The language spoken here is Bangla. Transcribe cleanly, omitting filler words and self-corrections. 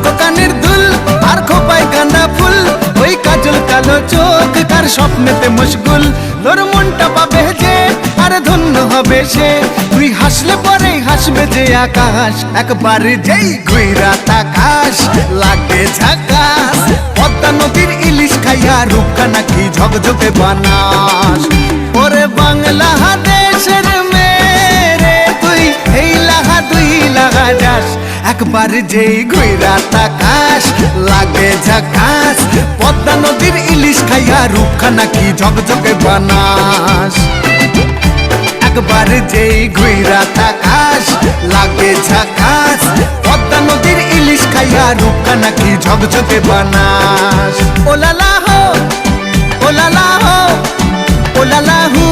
ঝুমকো কানের দুল আর খোপায় গাঁদা ফুল, ওই কাজল কালো চোখ কার স্বপ্নেতে মশগুল। তোর মনটা পাবে যে আর ধন্য হবে সে, তুই হাসলে পরেই হাসবে যে আকাশ। একবার যেই ঘুইরা তাকাস লাগে ঝাকাস, পদ্মা নদীর ইলিশ খাইয়া রূপখানা কি ঝকঝকে বানাস। ওরে বাংলা দেশের মেরে তুই এই লাহা দুই লাগা যাস, একবার যেই ঘুইরা তাকাস লাগে ঝাকাস, পদ্মা নদীর ইলিশ খাইয়া রূপখানা কি ঝকঝকে বানাস। একবার যেই ঘুইরা তাকাস লাগে ঝাকাস, পদ্মা নদীর ইলিশ খাইয়া রূপখানা কি ঝকঝকে বানাস। ওলালা হো, ওলালা হো, ওলালা হু।